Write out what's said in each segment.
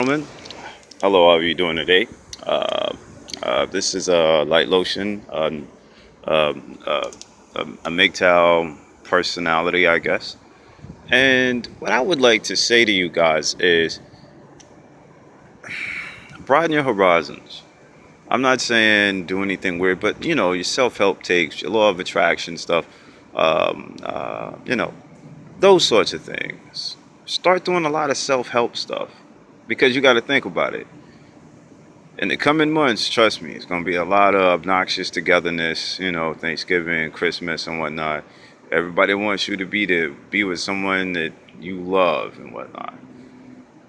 Gentlemen, hello. How are you doing today? Uh, this is a light lotion, a Mgtow personality, I guess. And what I would like to say to you guys is broaden your horizons. I'm not saying do anything weird, but your self-help takes, your law of attraction stuff, um, uh, you know, those sorts of things. Start doing a lot of self-help stuff because you got to think about it. In the coming months, trust me, it's gonna be a lot of obnoxious togetherness. Thanksgiving, Christmas, and whatnot. Everybody wants you to be with someone that you love and whatnot.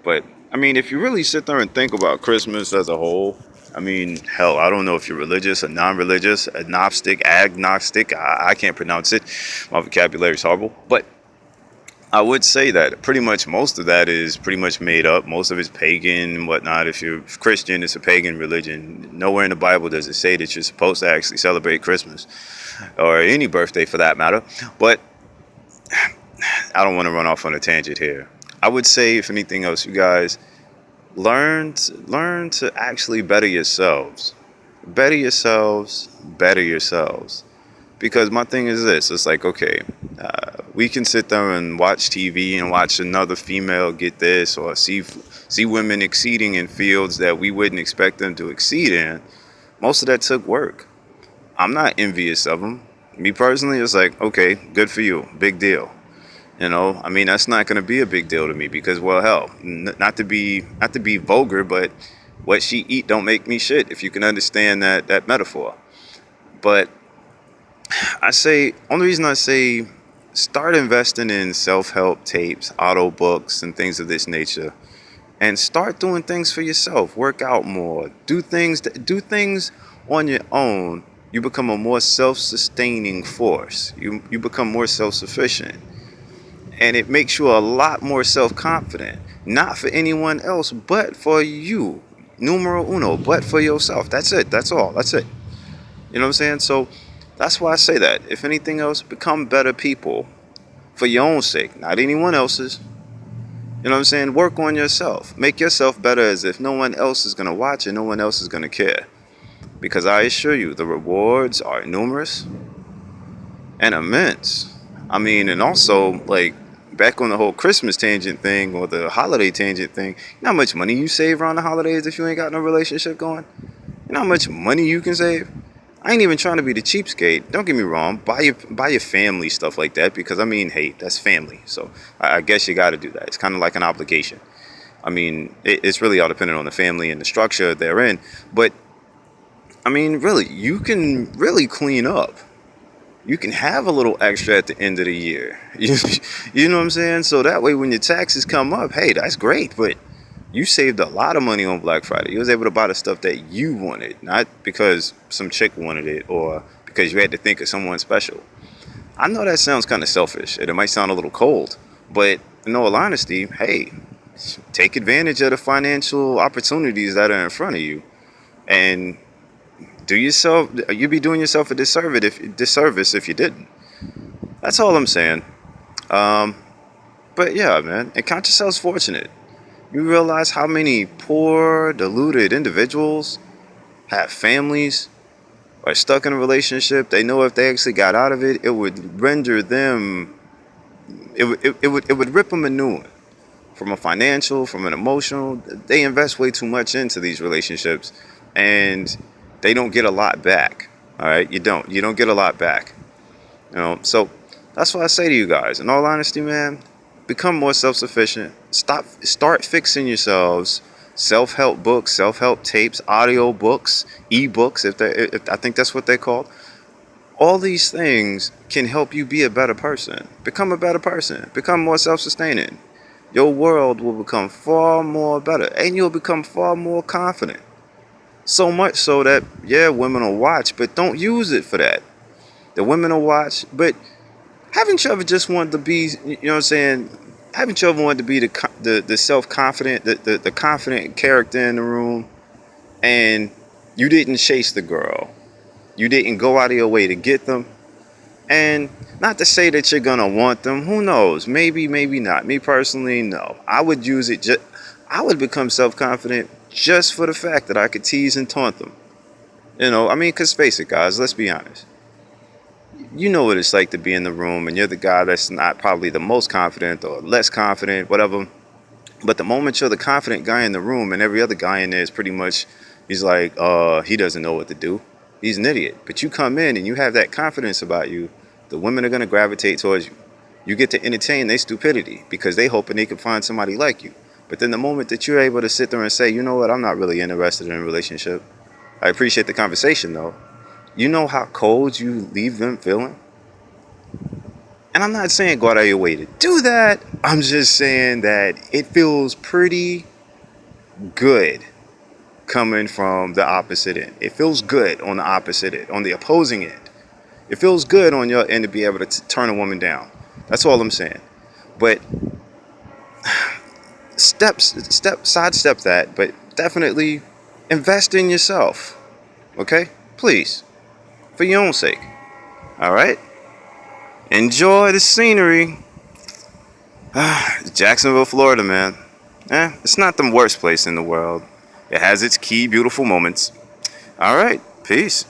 But I mean, if you really sit there and think about Christmas as a whole, I mean, hell, I don't know if you're religious or non-religious, agnostic. I can't pronounce it. My vocabulary's horrible, but I would say that pretty much most of that is pretty much made up. Most of it's pagan and whatnot. If you're Christian, it's a pagan religion. Nowhere in the Bible does it say that you're supposed to actually celebrate Christmas or any birthday for that matter. But I don't want to run off on a tangent here. I would say, if anything else, you guys learn to actually better yourselves. Better yourselves. Better yourselves. Because my thing is this: it's like, okay, we can sit there and watch TV and watch another female get this, or see women exceeding in fields that we wouldn't expect them to exceed in. Most of that took work. I'm not envious of them. Me personally, it's like, okay, good for you, big deal. I mean, that's not going to be a big deal to me because, well, hell, not to be vulgar, but what she eat don't make me shit. If you can understand that metaphor, but only reason I say start investing in self-help tapes, auto books, and things of this nature, and start doing things for yourself. Work out more. Do things on your own. You become a more self-sustaining force. You become more self-sufficient, and it makes you a lot more self-confident. Not for anyone else, but for you. Numero uno, but for yourself. That's it. That's all. That's it. You know what I'm saying? So that's why I say that. If anything else, become better people for your own sake, not anyone else's. You know what I'm saying? Work on yourself. Make yourself better as if no one else is going to watch and no one else is going to care. Because I assure you, the rewards are numerous and immense. I mean, and also, like, back on the whole Christmas tangent thing or the holiday tangent thing, you know how much money you save around the holidays if you ain't got no relationship going? You know how much money you can save? I ain't even trying to be the cheapskate. Don't get me wrong. Buy your family stuff like that because, I mean, hey, that's family. So I guess you got to do that. It's kind of like an obligation. I mean, it's really all dependent on the family and the structure they're in. But I mean, really, you can really clean up. You can have a little extra at the end of the year. You know what I'm saying? So that way, when your taxes come up, hey, that's great. But you saved a lot of money on Black Friday. You was able to buy the stuff that you wanted, not because some chick wanted it or because you had to think of someone special. I know that sounds kind of selfish and it might sound a little cold, but in all honesty, hey, take advantage of the financial opportunities that are in front of you and you'd be doing yourself a disservice if you didn't. That's all I'm saying. Um, but yeah, man, and count yourselves fortunate. You realize how many poor, deluded individuals have families, are stuck in a relationship. They know if they actually got out of it, it would render them, it would rip them a new one. From a financial, from an emotional, they invest way too much into these relationships, and they don't get a lot back. All right, you don't get a lot back. So that's what I say to you guys. In all honesty, man, become more self-sufficient. Start fixing yourselves. Self-help books, self-help tapes, audio books, e-books, if I think that's what they're called. All these things can help you be a better person. Become a better person. Become more self-sustaining. Your world will become far more better, and you'll become far more confident. So much so that, yeah, women will watch, but don't use it for that. The women will watch, but haven't you ever just wanted to be, you know what I'm saying? Haven't you ever wanted to be the self-confident, the confident character in the room, and you didn't chase the girl? You didn't go out of your way to get them? And not to say that you're going to want them. Who knows? Maybe, maybe not. Me personally, no. I would become self-confident just for the fact that I could tease and taunt them. You know, I mean, because face it, guys, let's be honest. You know what it's like to be in the room and you're the guy that's not probably the most confident or less confident, whatever. But the moment you're the confident guy in the room and every other guy in there is pretty much, he's like, he doesn't know what to do. He's an idiot. But you come in and you have that confidence about you, the women are going to gravitate towards you. You get to entertain their stupidity because they hoping they can find somebody like you. But then the moment that you're able to sit there and say, you know what, I'm not really interested in a relationship. I appreciate the conversation though. You know how cold you leave them feeling? And I'm not saying go out of your way to do that. I'm just saying that it feels pretty good coming from the opposite end. It feels good on the opposite end, on the opposing end. It feels good on your end to be able to turn a woman down. That's all I'm saying. But sidestep that, but definitely invest in yourself. Okay? Please. For your own sake. All right? Enjoy the scenery. Jacksonville, Florida, man. It's not the worst place in the world. It has its key beautiful moments. All right. Peace.